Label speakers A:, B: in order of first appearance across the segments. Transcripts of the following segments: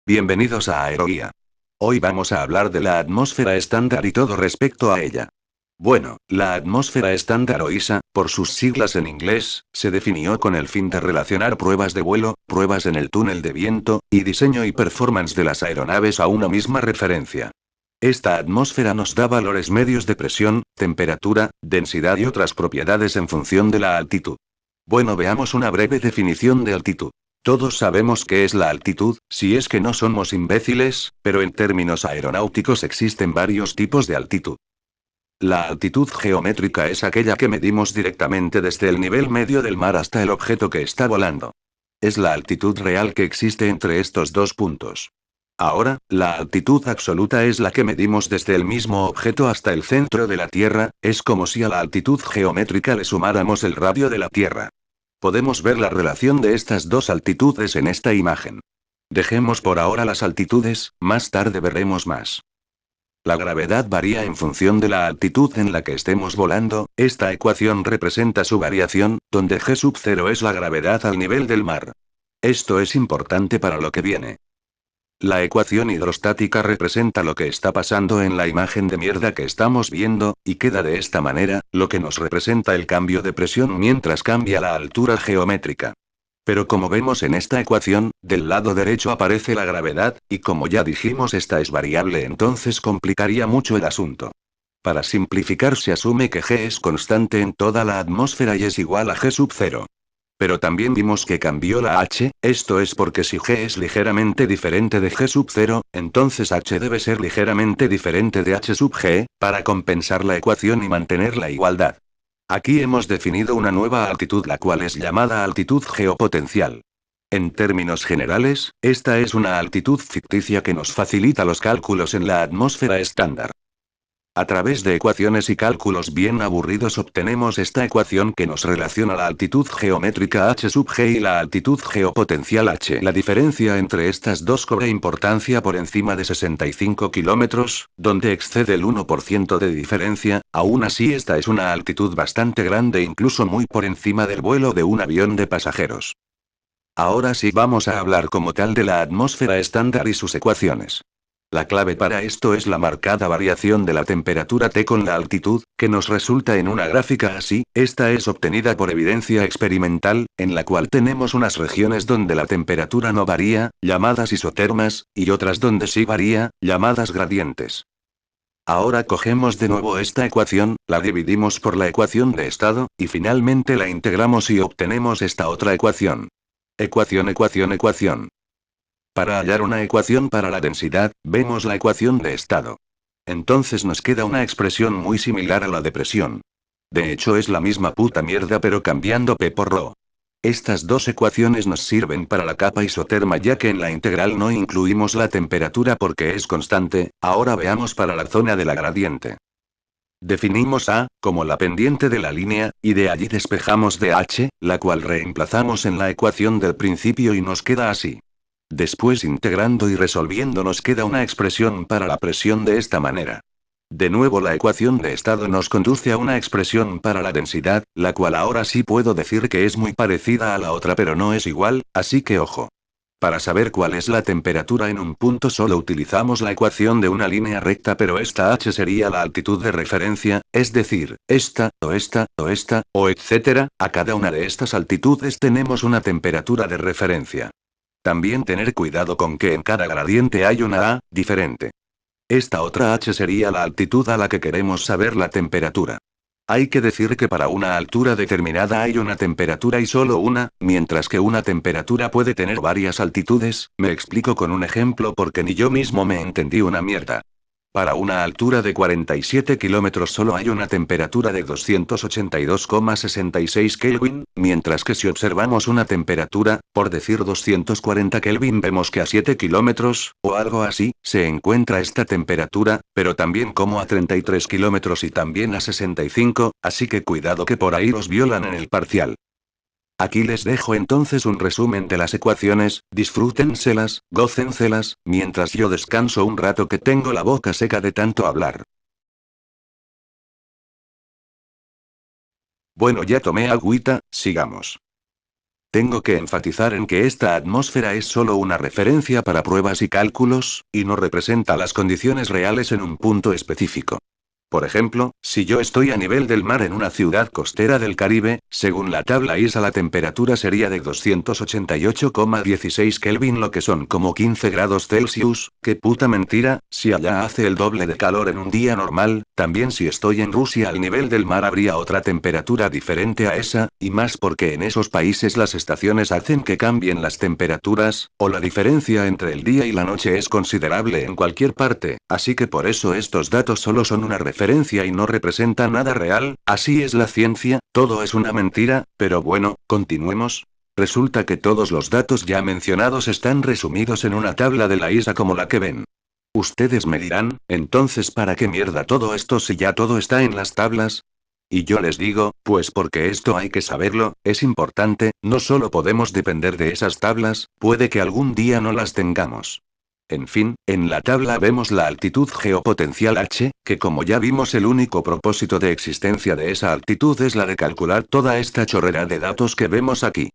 A: Bienvenidos a Aeroguía. Hoy vamos a hablar de la atmósfera estándar y todo respecto a ella. Bueno, la atmósfera estándar o ISA, por sus siglas en inglés, se definió con el fin de relacionar pruebas de vuelo, pruebas en el túnel de viento, y diseño y performance de las aeronaves a una misma referencia. Esta atmósfera nos da valores medios de presión, temperatura, densidad y otras propiedades en función de la altitud. Bueno, veamos una breve definición de altitud. Todos sabemos qué es la altitud, si es que no somos imbéciles, pero en términos aeronáuticos existen varios tipos de altitud. La altitud geométrica es aquella que medimos directamente desde el nivel medio del mar hasta el objeto que está volando. Es la altitud real que existe entre estos dos puntos. Ahora, la altitud absoluta es la que medimos desde el mismo objeto hasta el centro de la Tierra, es como si a la altitud geométrica le sumáramos el radio de la Tierra. Podemos ver la relación de estas dos altitudes en esta imagen. Dejemos por ahora las altitudes, más tarde veremos más. La gravedad varía en función de la altitud en la que estemos volando, esta ecuación representa su variación, donde G sub 0 es la gravedad al nivel del mar. Esto es importante para lo que viene. La ecuación hidrostática representa lo que está pasando en la imagen de mierda que estamos viendo, y queda de esta manera, lo que nos representa el cambio de presión mientras cambia la altura geométrica. Pero como vemos en esta ecuación, del lado derecho aparece la gravedad, y como ya dijimos esta es variable, entonces complicaría mucho el asunto. Para simplificar se asume que G es constante en toda la atmósfera y es igual a G sub 0. Pero también vimos que cambió la H, esto es porque si G es ligeramente diferente de G sub 0, entonces H debe ser ligeramente diferente de H sub G, para compensar la ecuación y mantener la igualdad. Aquí hemos definido una nueva altitud la cual es llamada altitud geopotencial. En términos generales, esta es una altitud ficticia que nos facilita los cálculos en la atmósfera estándar. A través de ecuaciones y cálculos bien aburridos obtenemos esta ecuación que nos relaciona la altitud geométrica H sub G y la altitud geopotencial H. La diferencia entre estas dos cobra importancia por encima de 65 kilómetros, donde excede el 1% de diferencia, aún así esta es una altitud bastante grande, incluso muy por encima del vuelo de un avión de pasajeros. Ahora sí vamos a hablar como tal de la atmósfera estándar y sus ecuaciones. La clave para esto es la marcada variación de la temperatura T con la altitud, que nos resulta en una gráfica así, esta es obtenida por evidencia experimental, en la cual tenemos unas regiones donde la temperatura no varía, llamadas isotermas, y otras donde sí varía, llamadas gradientes. Ahora cogemos de nuevo esta ecuación, la dividimos por la ecuación de estado, y finalmente la integramos y obtenemos esta otra ecuación. Ecuación. Para hallar una ecuación para la densidad, vemos la ecuación de estado. Entonces nos queda una expresión muy similar a la de presión. De hecho es la misma puta mierda pero cambiando P por ρ. Estas dos ecuaciones nos sirven para la capa isoterma ya que en la integral no incluimos la temperatura porque es constante, ahora veamos para la zona de la gradiente. Definimos A, como la pendiente de la línea, y de allí despejamos de H, la cual reemplazamos en la ecuación del principio y nos queda así. Después integrando y resolviendo nos queda una expresión para la presión de esta manera. De nuevo la ecuación de estado nos conduce a una expresión para la densidad, la cual ahora sí puedo decir que es muy parecida a la otra pero no es igual, así que ojo. Para saber cuál es la temperatura en un punto solo utilizamos la ecuación de una línea recta pero esta H sería la altitud de referencia, es decir, esta, o etcétera, a cada una de estas altitudes tenemos una temperatura de referencia. También tener cuidado con que en cada gradiente hay una A, diferente. Esta otra H sería la altitud a la que queremos saber la temperatura. Hay que decir que para una altura determinada hay una temperatura y solo una, mientras que una temperatura puede tener varias altitudes, me explico con un ejemplo porque ni yo mismo me entendí una mierda. Para una altura de 47 kilómetros solo hay una temperatura de 282,66 Kelvin, mientras que si observamos una temperatura, por decir 240 Kelvin vemos que a 7 kilómetros, o algo así, se encuentra esta temperatura, pero también como a 33 kilómetros y también a 65, así que cuidado que por ahí los violan en el parcial. Aquí les dejo entonces un resumen de las ecuaciones, disfrútenselas, gócenselas, mientras yo descanso un rato que tengo la boca seca de tanto hablar. Bueno, ya tomé agüita, sigamos. Tengo que enfatizar en que esta atmósfera es solo una referencia para pruebas y cálculos, y no representa las condiciones reales en un punto específico. Por ejemplo, si yo estoy a nivel del mar en una ciudad costera del Caribe, según la tabla ISA la temperatura sería de 288,16 Kelvin, lo que son como 15 grados Celsius. ¡Qué puta mentira! Si allá hace el doble de calor en un día normal, también si estoy en Rusia al nivel del mar habría otra temperatura diferente a esa, y más porque en esos países las estaciones hacen que cambien las temperaturas, o la diferencia entre el día y la noche es considerable en cualquier parte, así que por eso estos datos solo son una referencia y no representa nada real. Así es la ciencia, todo es una mentira, pero bueno, continuemos. Resulta que todos los datos ya mencionados están resumidos en una tabla de la ISA como la que ven. Ustedes me dirán, entonces ¿para qué mierda todo esto si ya todo está en las tablas? Y yo les digo, pues porque esto hay que saberlo, es importante, no solo podemos depender de esas tablas, puede que algún día no las tengamos. En fin, en la tabla vemos la altitud geopotencial H, que como ya vimos el único propósito de existencia de esa altitud es la de calcular toda esta chorrera de datos que vemos aquí.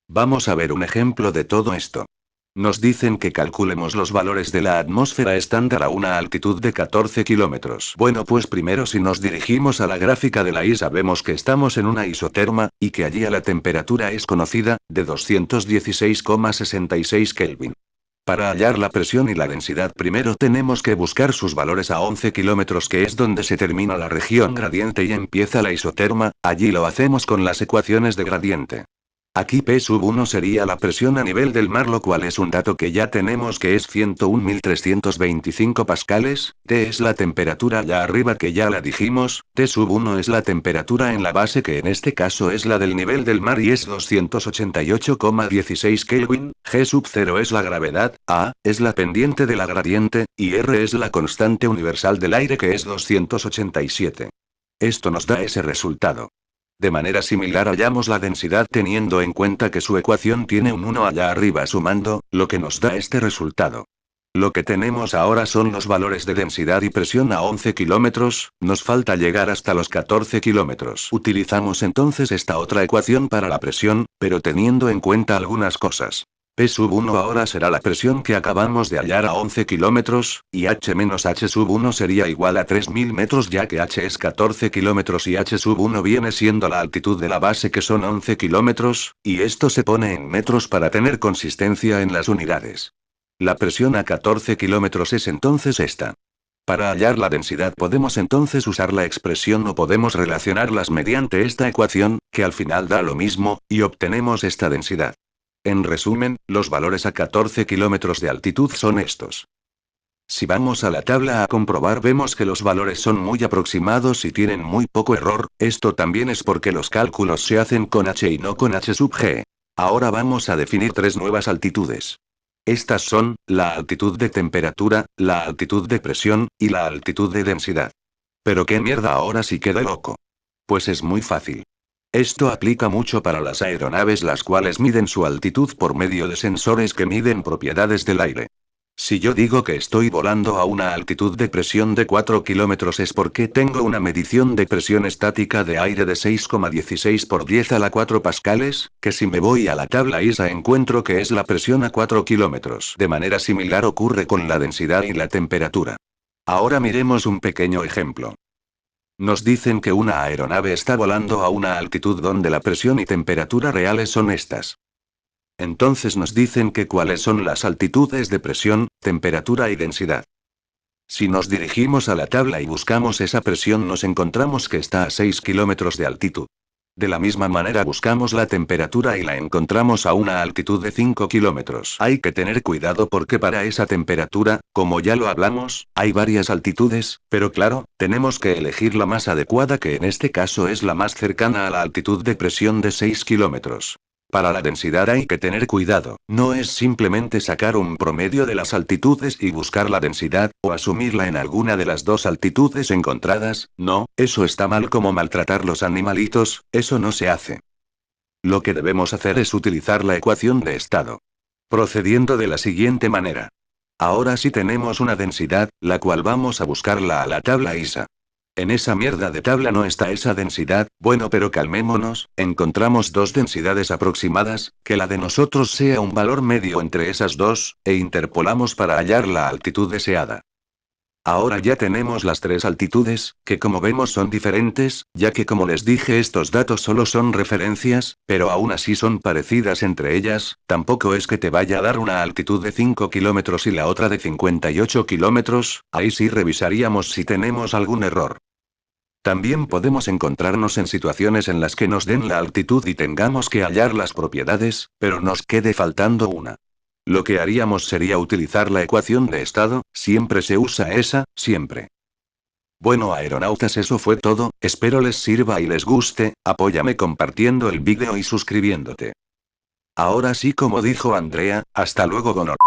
A: Vamos a ver un ejemplo de todo esto. Nos dicen que calculemos los valores de la atmósfera estándar a una altitud de 14 kilómetros. Bueno, pues primero si nos dirigimos a la gráfica de la ISA vemos que estamos en una isoterma, y que allí la temperatura es conocida, de 216,66 Kelvin. Para hallar la presión y la densidad primero tenemos que buscar sus valores a 11 kilómetros, que es donde se termina la región gradiente y empieza la isoterma. Allí lo hacemos con las ecuaciones de gradiente. Aquí P1 sería la presión a nivel del mar, lo cual es un dato que ya tenemos, que es 101.325 pascales. T es la temperatura allá arriba, que ya la dijimos. T1 es la temperatura en la base, que en este caso es la del nivel del mar y es 288,16 Kelvin. G0 es la gravedad, A es la pendiente de la gradiente, y R es la constante universal del aire, que es 287. Esto nos da ese resultado. De manera similar hallamos la densidad teniendo en cuenta que su ecuación tiene un 1 allá arriba sumando, lo que nos da este resultado. Lo que tenemos ahora son los valores de densidad y presión a 11 kilómetros, nos falta llegar hasta los 14 kilómetros. Utilizamos entonces esta otra ecuación para la presión, pero teniendo en cuenta algunas cosas. P1 ahora será la presión que acabamos de hallar a 11 kilómetros, y H-H1 sería igual a 3000 metros, ya que H es 14 kilómetros y H1 viene siendo la altitud de la base, que son 11 kilómetros, y esto se pone en metros para tener consistencia en las unidades. La presión a 14 kilómetros es entonces esta. Para hallar la densidad podemos entonces usar la expresión o podemos relacionarlas mediante esta ecuación, que al final da lo mismo, y obtenemos esta densidad. En resumen, los valores a 14 kilómetros de altitud son estos. Si vamos a la tabla a comprobar vemos que los valores son muy aproximados y tienen muy poco error. Esto también es porque los cálculos se hacen con H y no con H sub G. Ahora vamos a definir tres nuevas altitudes. Estas son, la altitud de temperatura, la altitud de presión, y la altitud de densidad. Pero qué mierda, ahora sí queda loco. Pues es muy fácil. Esto aplica mucho para las aeronaves, las cuales miden su altitud por medio de sensores que miden propiedades del aire. Si yo digo que estoy volando a una altitud de presión de 4 kilómetros es porque tengo una medición de presión estática de aire de 6,16 por 10 a la 4 pascales, que si me voy a la tabla ISA encuentro que es la presión a 4 kilómetros. De manera similar ocurre con la densidad y la temperatura. Ahora miremos un pequeño ejemplo. Nos dicen que una aeronave está volando a una altitud donde la presión y temperatura reales son estas. Entonces nos dicen que cuáles son las altitudes de presión, temperatura y densidad. Si nos dirigimos a la tabla y buscamos esa presión nos encontramos que está a 6 kilómetros de altitud. De la misma manera buscamos la temperatura y la encontramos a una altitud de 5 kilómetros. Hay que tener cuidado porque para esa temperatura, como ya lo hablamos, hay varias altitudes, pero claro, tenemos que elegir la más adecuada, que en este caso es la más cercana a la altitud de presión de 6 kilómetros. Para la densidad hay que tener cuidado, no es simplemente sacar un promedio de las altitudes y buscar la densidad, o asumirla en alguna de las dos altitudes encontradas. No, eso está mal, como maltratar los animalitos, eso no se hace. Lo que debemos hacer es utilizar la ecuación de estado. Procediendo de la siguiente manera. Ahora sí tenemos una densidad, la cual vamos a buscarla a la tabla ISA. En esa mierda de tabla no está esa densidad. Bueno, pero calmémonos, encontramos dos densidades aproximadas, que la de nosotros sea un valor medio entre esas dos, e interpolamos para hallar la altitud deseada. Ahora ya tenemos las tres altitudes, que como vemos son diferentes, ya que como les dije estos datos solo son referencias, pero aún así son parecidas entre ellas. Tampoco es que te vaya a dar una altitud de 5 kilómetros y la otra de 58 kilómetros, ahí sí revisaríamos si tenemos algún error. También podemos encontrarnos en situaciones en las que nos den la altitud y tengamos que hallar las propiedades, pero nos quede faltando una. Lo que haríamos sería utilizar la ecuación de estado. Siempre se usa esa, siempre. Bueno, aeronautas, eso fue todo, espero les sirva y les guste. Apóyame compartiendo el vídeo y suscribiéndote. Ahora sí, como dijo Andrea, hasta luego, Gonor.